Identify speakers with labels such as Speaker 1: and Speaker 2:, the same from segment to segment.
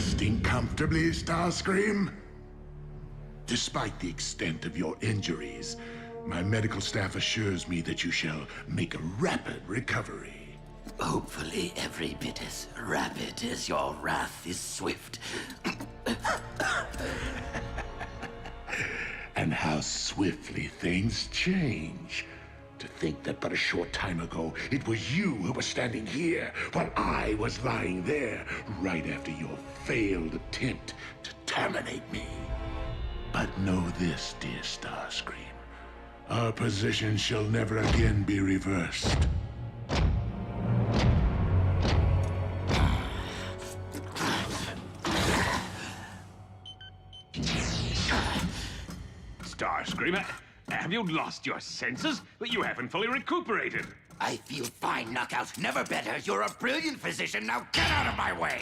Speaker 1: Resting comfortably, Starscream? Despite the extent of your injuries, my medical staff assures me that you shall make a rapid recovery.
Speaker 2: Hopefully every bit as rapid as your wrath is swift.
Speaker 1: And how swiftly things change. To think that but a short time ago, it was you who was standing here, while I was lying there, right after your failed attempt to terminate me. But know this, dear Starscream. Our position shall never again be reversed.
Speaker 3: Starscream, have you lost your senses? You haven't fully recuperated.
Speaker 2: I feel fine, Knockout. Never better. You're a brilliant physician. Now get out of my way!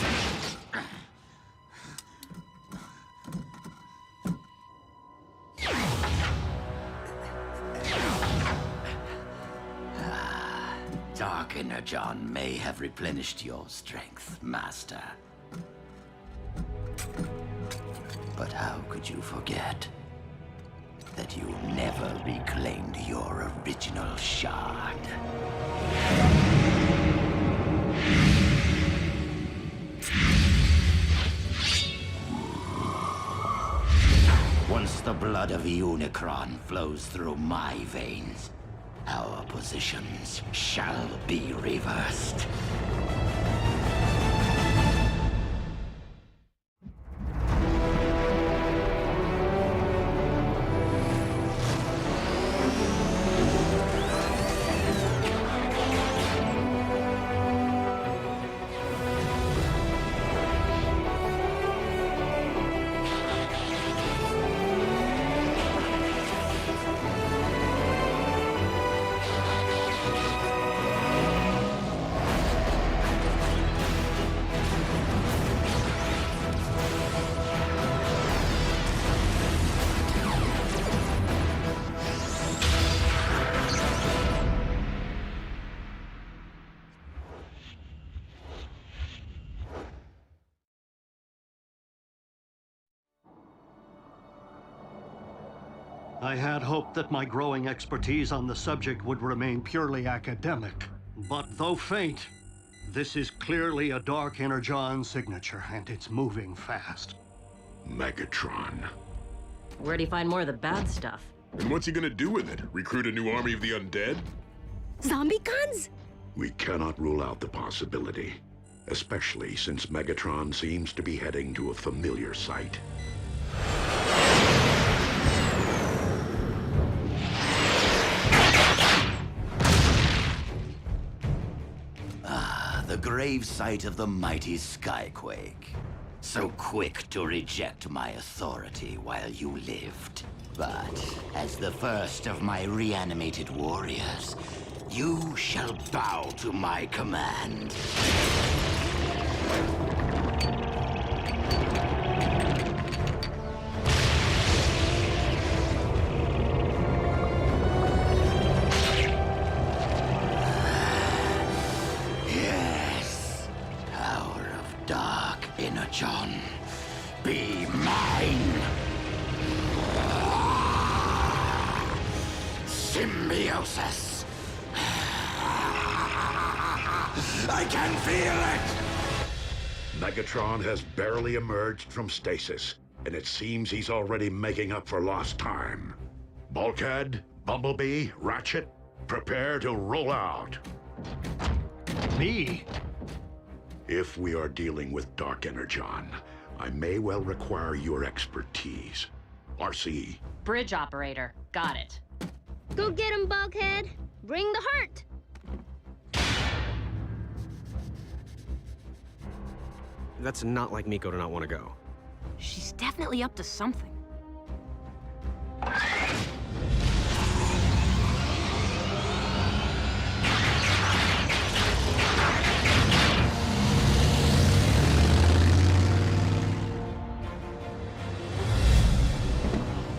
Speaker 2: Dark Energon may have replenished your strength, Master. But how could you forget that you never reclaimed your original shard? Once the blood of Unicron flows through my veins, our positions shall be reversed.
Speaker 4: I had hoped that my growing expertise on the subject would remain purely academic. But though faint, this is clearly a Dark Energon signature, and it's moving fast.
Speaker 1: Megatron.
Speaker 5: Where'd he find more of the bad stuff?
Speaker 6: And what's he gonna do with it? Recruit a new army of the undead?
Speaker 7: Zombie guns?
Speaker 8: We cannot rule out the possibility, especially since Megatron seems to be heading to a familiar site.
Speaker 2: The grave site of the mighty Skyquake. So quick to reject my authority while you lived. But as the first of my reanimated warriors, you shall bow to my command. John, be mine! Symbiosis! I can feel it!
Speaker 8: Megatron has barely emerged from stasis, and it seems he's already making up for lost time. Bulkhead, Bumblebee, Ratchet, prepare to roll out.
Speaker 4: Me?
Speaker 8: If we are dealing with Dark Energon, I may well require your expertise. RC.
Speaker 5: Bridge operator. Got it.
Speaker 7: Go get him, Bulkhead. Bring the heart.
Speaker 9: That's not like Miko to not want to go.
Speaker 5: She's definitely up to something.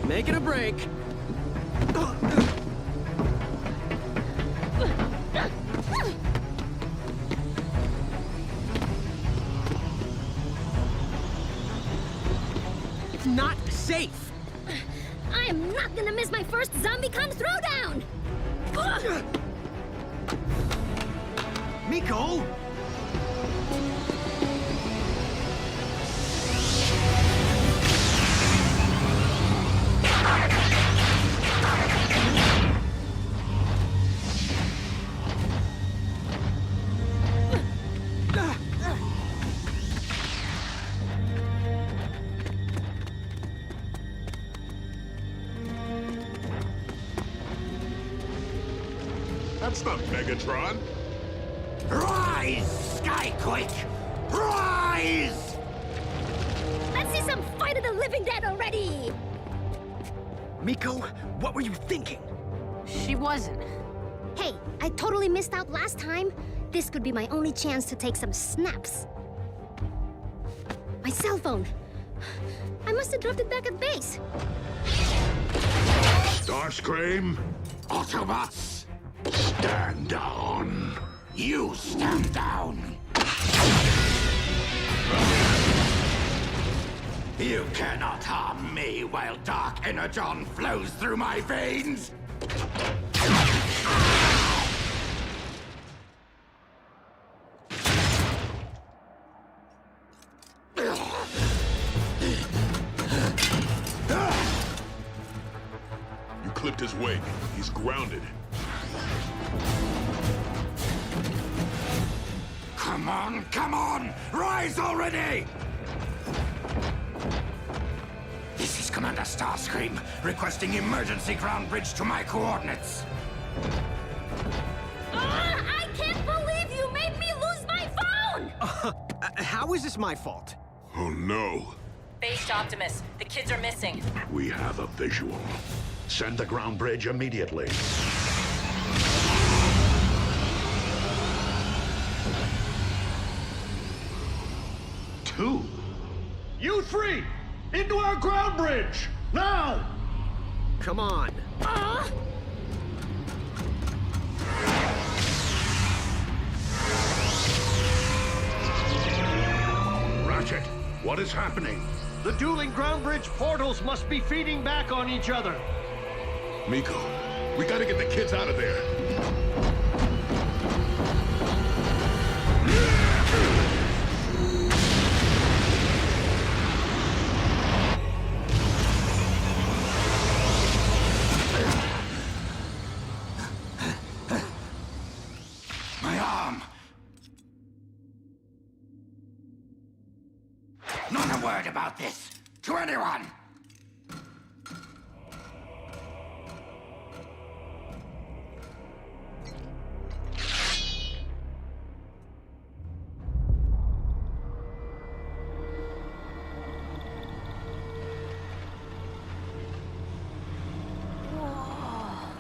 Speaker 9: Making a break. safe!
Speaker 7: I am not gonna miss my first ZombieCon throwdown!
Speaker 9: Miko!
Speaker 6: That's not Megatron.
Speaker 2: Rise, Skyquake! Rise!
Speaker 7: Let's see some Fight of the Living Dead already!
Speaker 9: Miko, what were you thinking?
Speaker 5: She wasn't.
Speaker 7: Hey, I totally missed out last time. This could be my only chance to take some snaps. My cell phone. I must have dropped it back at base.
Speaker 8: Starscream,
Speaker 2: Autobots,
Speaker 8: stand down.
Speaker 2: you stand down. You cannot harm me while dark energon flows through my veins.
Speaker 6: You clipped his wing. He's grounded.
Speaker 2: Come on! Rise already! This is Commander Starscream, requesting emergency ground bridge to my coordinates.
Speaker 7: I can't believe you made me lose my phone!
Speaker 9: How is this my fault?
Speaker 6: Oh no.
Speaker 5: Base to Optimus. The kids are missing.
Speaker 8: We have a visual. Send the ground bridge immediately.
Speaker 4: Two. You three! Into our ground bridge! Now!
Speaker 9: Come on.
Speaker 8: Ratchet, what is happening?
Speaker 4: The dueling ground bridge portals must be feeding back on each other.
Speaker 6: Miko, we gotta get the kids out of there.
Speaker 2: My arm! Not a word about this to anyone!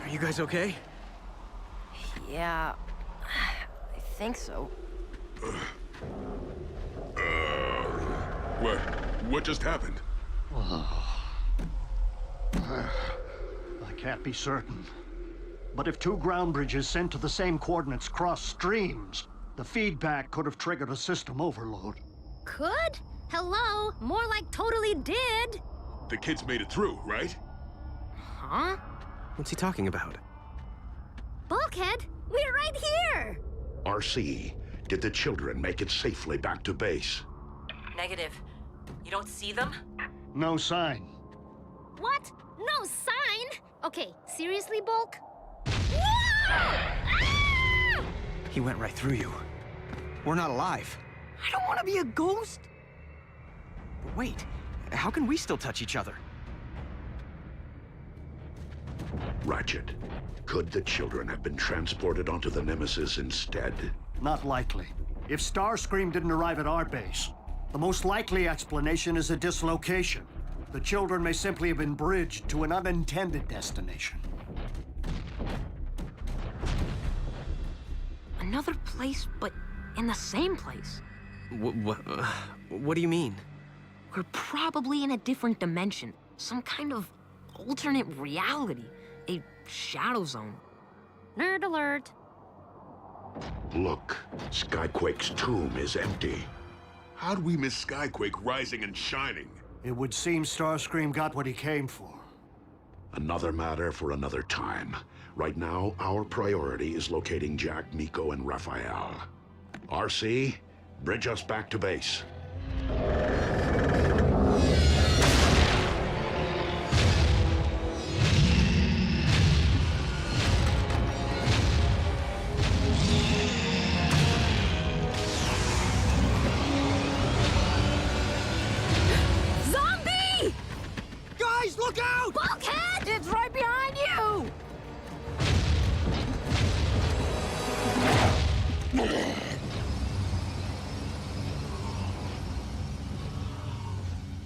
Speaker 9: Are you guys okay?
Speaker 5: Yeah, I think so.
Speaker 6: What just happened?
Speaker 4: I can't be certain. But if two ground bridges sent to the same coordinates cross streams, the feedback could have triggered a system overload.
Speaker 7: Could? Hello? More like totally did.
Speaker 6: The kids made it through, right?
Speaker 5: Huh?
Speaker 9: What's he talking about?
Speaker 7: Bulkhead, we're right here!
Speaker 8: RC, did the children make it safely back to base?
Speaker 5: Negative. You don't see them?
Speaker 4: No sign.
Speaker 7: What? No sign? Okay, seriously, Bulk? Whoa! Ah!
Speaker 9: He went right through you. We're not alive.
Speaker 5: I don't want to be a ghost.
Speaker 9: But wait, how can we still touch each other?
Speaker 8: Ratchet, could the children have been transported onto the Nemesis instead?
Speaker 4: Not likely. If Starscream didn't arrive at our base, the most likely explanation is a dislocation. The children may simply have been bridged to an unintended destination.
Speaker 5: Another place, but in the same place.
Speaker 9: What do you mean?
Speaker 5: We're probably in a different dimension. Some kind of alternate reality. A Shadowzone.
Speaker 7: Nerd alert.
Speaker 8: Look, Skyquake's tomb is empty.
Speaker 6: How'd we miss Skyquake rising and shining?
Speaker 4: It would seem Starscream got what he came for.
Speaker 8: Another matter for another time. Right now, our priority is locating Jack, Miko, and Raphael. RC, bridge us back to base.
Speaker 5: Zombie!
Speaker 9: Guys, look out!
Speaker 5: Bulkhead! It's right behind you!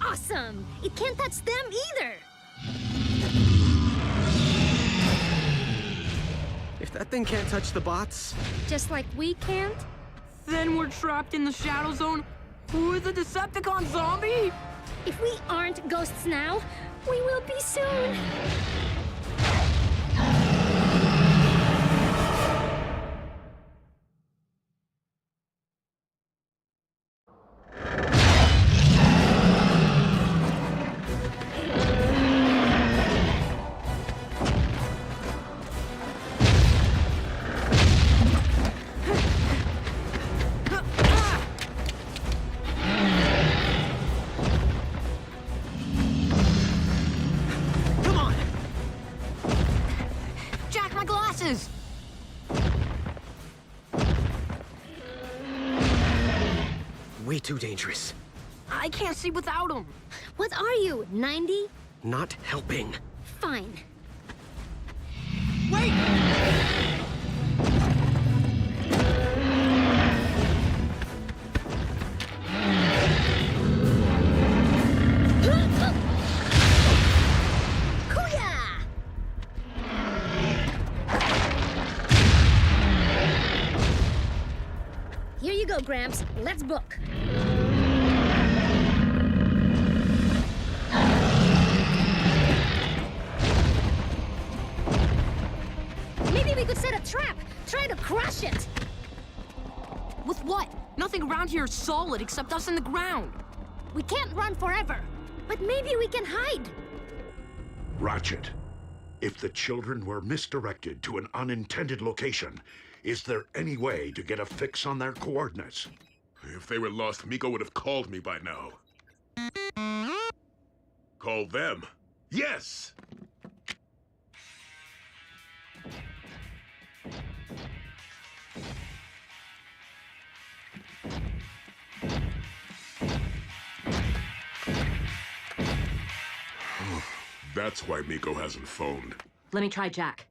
Speaker 7: Awesome! It can't touch them either!
Speaker 9: If that thing can't touch the bots...
Speaker 7: Just like we can't?
Speaker 5: Then we're trapped in the Shadowzone with the Decepticon zombie?
Speaker 7: If we aren't ghosts now, we will be soon!
Speaker 9: Way too dangerous.
Speaker 5: I can't see without him.
Speaker 7: What are you, 90?
Speaker 9: Not helping.
Speaker 7: Fine.
Speaker 9: Wait!
Speaker 7: Here you go, Gramps. Let's book. Maybe we could set a trap. Try to crush it.
Speaker 5: With what? Nothing around here is solid except us in the ground.
Speaker 7: We can't run forever, but maybe we can hide.
Speaker 8: Ratchet, if the children were misdirected to an unintended location, is there any way to get a fix on their coordinates?
Speaker 6: If they were lost, Miko would have called me by now. Call them? Yes! That's why Miko hasn't phoned.
Speaker 5: Let me try Jack.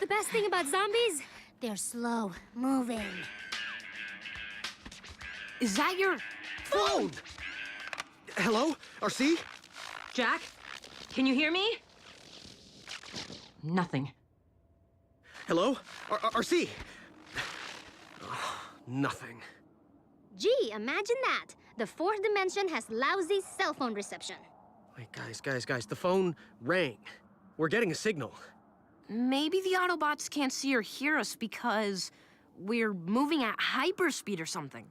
Speaker 7: The best thing about zombies? They're slow moving.
Speaker 5: Is that your
Speaker 9: Phone! Hello? RC?
Speaker 5: Jack? Can you hear me? Nothing.
Speaker 9: Hello? RC? Oh, nothing.
Speaker 7: Gee, imagine that. The fourth dimension has lousy cell phone reception.
Speaker 9: Wait, guys, the phone rang. We're getting a signal.
Speaker 5: Maybe the Autobots can't see or hear us because we're moving at hyperspeed or something.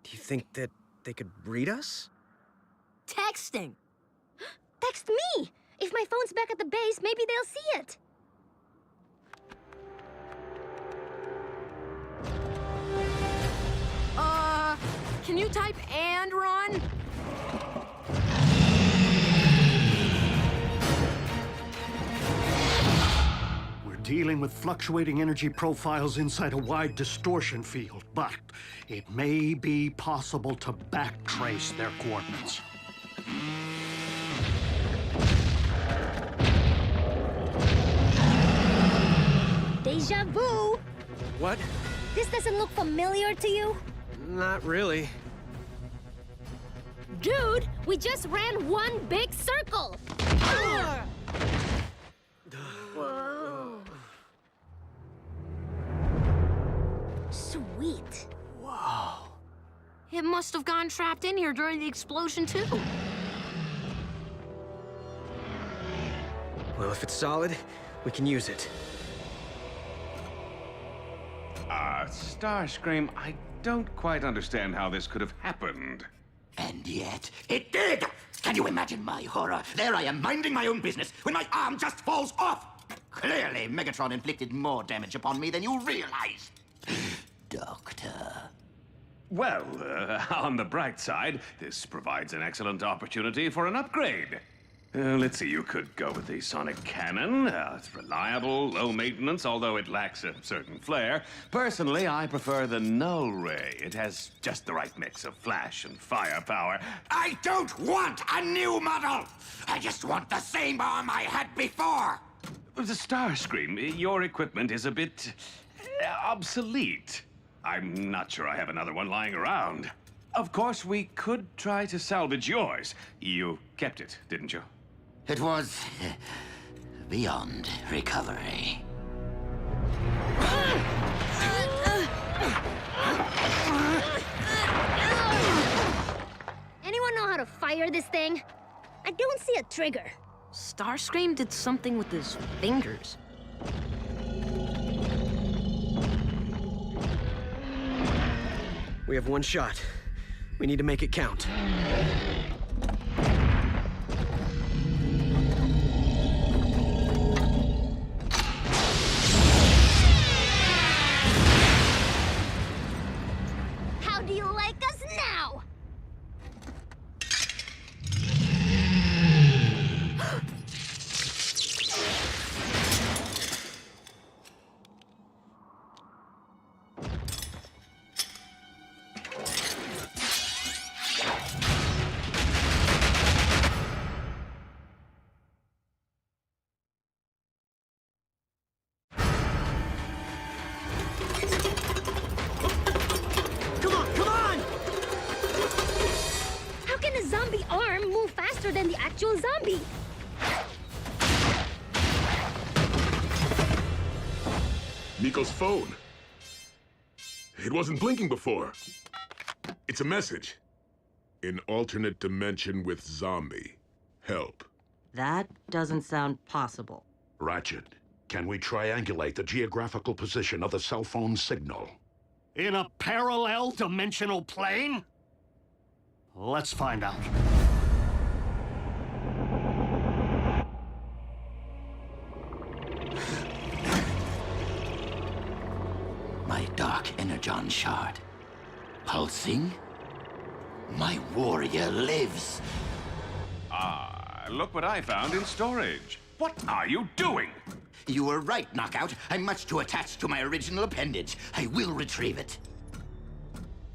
Speaker 9: Do you think that they could read us?
Speaker 5: Texting!
Speaker 7: Text me! If my phone's back at the base, maybe they'll see it.
Speaker 5: Can you type and run?
Speaker 4: We're dealing with fluctuating energy profiles inside a wide distortion field, but it may be possible to backtrace their coordinates.
Speaker 7: Deja vu!
Speaker 9: What?
Speaker 7: This doesn't look familiar to you?
Speaker 9: Not really.
Speaker 7: Dude, we just ran one big circle! Whoa. Sweet.
Speaker 5: Whoa. It must have gone trapped in here during the explosion, too.
Speaker 9: Well, if it's solid, we can use it.
Speaker 3: Starscream, I don't quite understand how this could have happened.
Speaker 2: yet it did! Can you imagine my horror? There I am, minding my own business, when my arm just falls off! Clearly, Megatron inflicted more damage upon me than you realize. Doctor.
Speaker 3: Well, on the bright side, this provides an excellent opportunity for an upgrade. Let's see, you could go with the sonic cannon. It's reliable, low maintenance, although it lacks a certain flair. Personally, I prefer the null ray. It has just the right mix of flash and firepower.
Speaker 2: I don't want a new model! I just want the same arm I had before!
Speaker 3: The Starscream, your equipment is a bit obsolete. I'm not sure I have another one lying around. Of course, we could try to salvage yours. You kept it, didn't you?
Speaker 2: It was beyond recovery.
Speaker 7: Anyone know how to fire this thing? I don't see a trigger.
Speaker 5: Starscream did something with his fingers.
Speaker 9: We have one shot. We need to make it count.
Speaker 7: How do you like us now? Than the actual zombie.
Speaker 6: Miko's phone. It wasn't blinking before. It's a message. In alternate dimension with zombie. Help.
Speaker 10: That doesn't sound possible.
Speaker 8: Ratchet, can we triangulate the geographical position of the cell phone signal?
Speaker 4: In a parallel dimensional plane? Let's find out.
Speaker 2: My dark energon shard. Pulsing? My warrior lives.
Speaker 3: Ah, look what I found in storage. What are you doing?
Speaker 2: You were right, Knockout. I'm much too attached to my original appendage. I will retrieve it.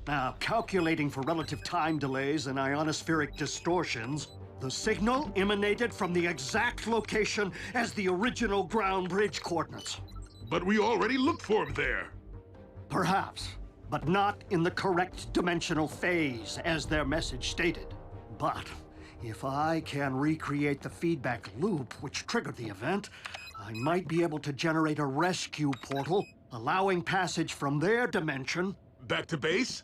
Speaker 4: Now, calculating for relative time delays and ionospheric distortions, the signal emanated from the exact location as the original ground bridge coordinates.
Speaker 6: But we already looked for him there.
Speaker 4: Perhaps, but not in the correct dimensional phase, as their message stated. But if I can recreate the feedback loop which triggered the event, I might be able to generate a rescue portal, allowing passage from their dimension.
Speaker 6: Back to base?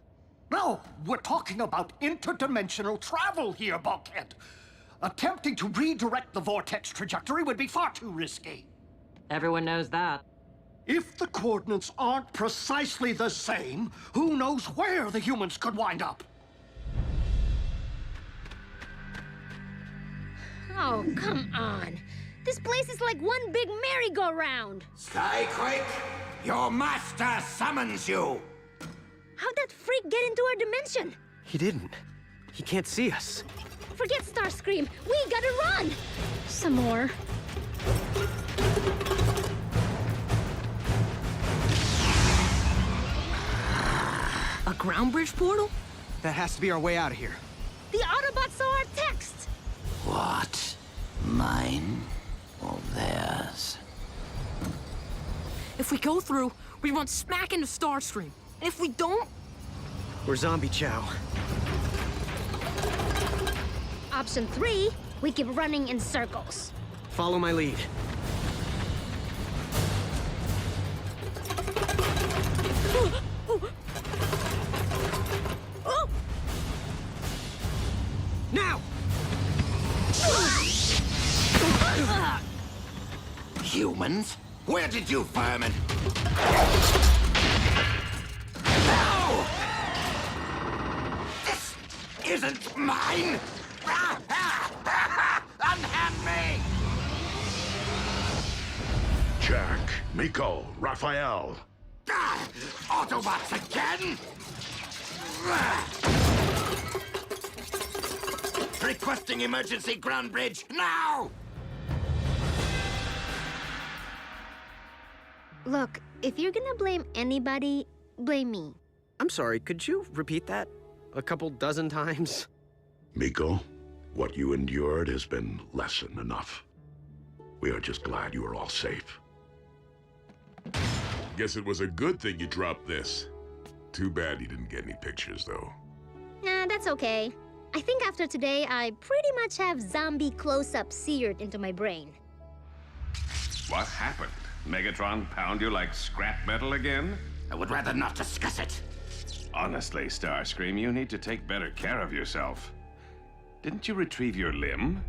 Speaker 4: No, we're talking about interdimensional travel here, Bulkhead. Attempting to redirect the vortex trajectory would be far too risky.
Speaker 10: Everyone knows that.
Speaker 4: If the coordinates aren't precisely the same, who knows where the humans could wind up?
Speaker 7: Oh, come on. This place is like one big merry-go-round.
Speaker 2: Skyquake, your master summons you!
Speaker 7: How'd that freak get into our dimension?
Speaker 9: He didn't. He can't see us.
Speaker 7: Forget Starscream. We gotta run! Some more.
Speaker 5: A ground bridge portal?
Speaker 9: That has to be our way out of here.
Speaker 7: The Autobots saw our text!
Speaker 2: What? Mine or theirs?
Speaker 5: If we go through, we run smack into Starscream. And if we don't...
Speaker 9: We're zombie chow.
Speaker 7: Option 3, we keep running in circles.
Speaker 9: Follow my lead. Now!
Speaker 2: Humans? Where did you vermin? No! This is isn't mine! Unhand me!
Speaker 8: Jack, Miko, Raphael.
Speaker 2: Autobots again? Requesting emergency ground bridge now!
Speaker 7: Look, if you're gonna blame anybody, blame me.
Speaker 9: I'm sorry, could you repeat that a couple dozen times?
Speaker 8: Miko, what you endured has been lesson enough. We are just glad you are all safe.
Speaker 6: Guess it was a good thing you dropped this. Too bad you didn't get any pictures, though.
Speaker 7: Nah, that's okay. I think after today, I pretty much have zombie close-up seared into my brain.
Speaker 3: What happened? Megatron pound you like scrap metal again?
Speaker 2: I would rather not discuss it.
Speaker 3: Honestly, Starscream, you need to take better care of yourself. Didn't you retrieve your limb?